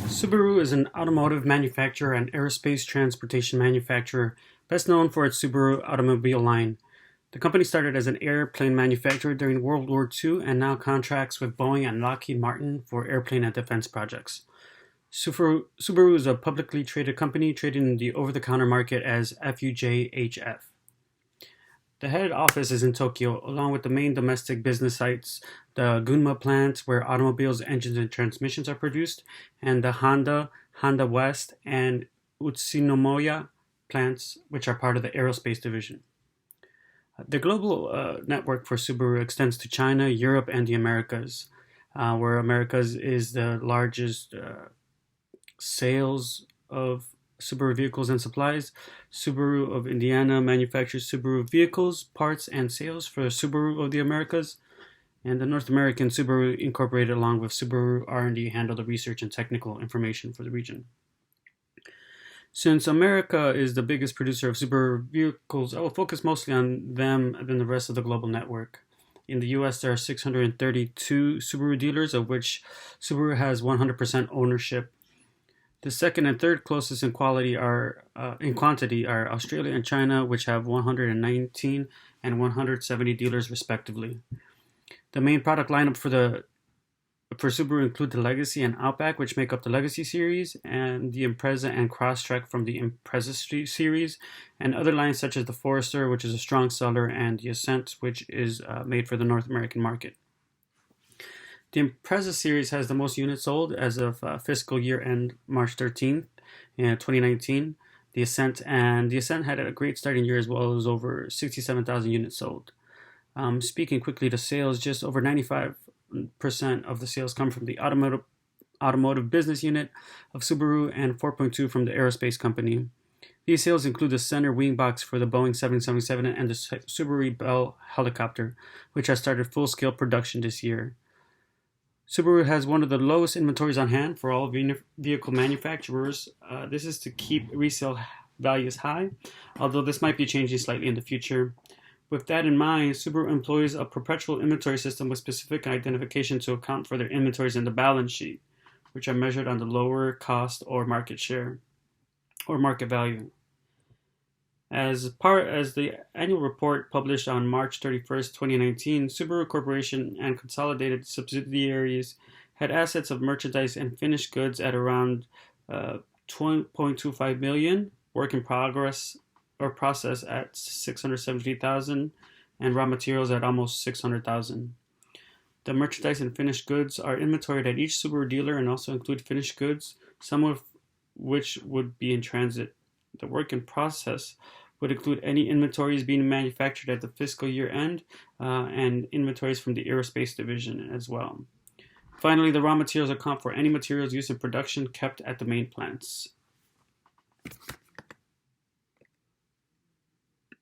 Subaru is an automotive manufacturer and aerospace transportation manufacturer, best known for its Subaru automobile line. The company started as an airplane manufacturer during World War II and now contracts with Boeing and Lockheed Martin for airplane and defense projects. Subaru is a publicly traded company traded in the over-the-counter market as FUJHF. The head office is in Tokyo, along with the main domestic business sites, the Gunma plant, where automobiles, engines, and transmissions are produced, and the Honda West, and Utsunomiya plants, which are part of the aerospace division. The global network for Subaru extends to China, Europe, and the Americas, where Americas is the largest sales of Subaru vehicles and supplies. Subaru of Indiana manufactures Subaru vehicles, parts, and sales for Subaru of the Americas. And the North American Subaru Incorporated, along with Subaru R&D, handle the research and technical information for the region. Since America is the biggest producer of Subaru vehicles, I will focus mostly on them than the rest of the global network. In the US, there are 632 Subaru dealers, of which Subaru has 100% ownership. The second and third closest in quantity are Australia and China, which have 119 and 170 dealers respectively. The main product lineup for Subaru include the Legacy and Outback, which make up the Legacy series, and the Impreza and Crosstrek from the Impreza series, and other lines such as the Forester, which is a strong seller, and the Ascent, which is made for the North American market. The Impreza series has the most units sold as of fiscal year end March 13th, 2019. The Ascent had a great starting year as well. It was over 67,000 units sold. Speaking quickly to sales, just over 95% of the sales come from the automotive business unit of Subaru and 4.2% from the aerospace company. These sales include the center wing box for the Boeing 777 and the Subaru Bell helicopter, which has started full-scale production this year. Subaru has one of the lowest inventories on hand for all vehicle manufacturers. This is to keep resale values high, although this might be changing slightly in the future. With that in mind, Subaru employs a perpetual inventory system with specific identification to account for their inventories in the balance sheet, which are measured on the lower cost or market share or market value. As the annual report published on March 31st, 2019, Subaru Corporation and consolidated subsidiaries had assets of merchandise and finished goods at around 2.25 million, work in progress or process at 670,000, and raw materials at almost 600,000. The merchandise and finished goods are inventoried at each Subaru dealer and also include finished goods, some of which would be in transit. The work in process would include any inventories being manufactured at the fiscal year end and inventories from the aerospace division as well. Finally, the raw materials account for any materials used in production kept at the main plants.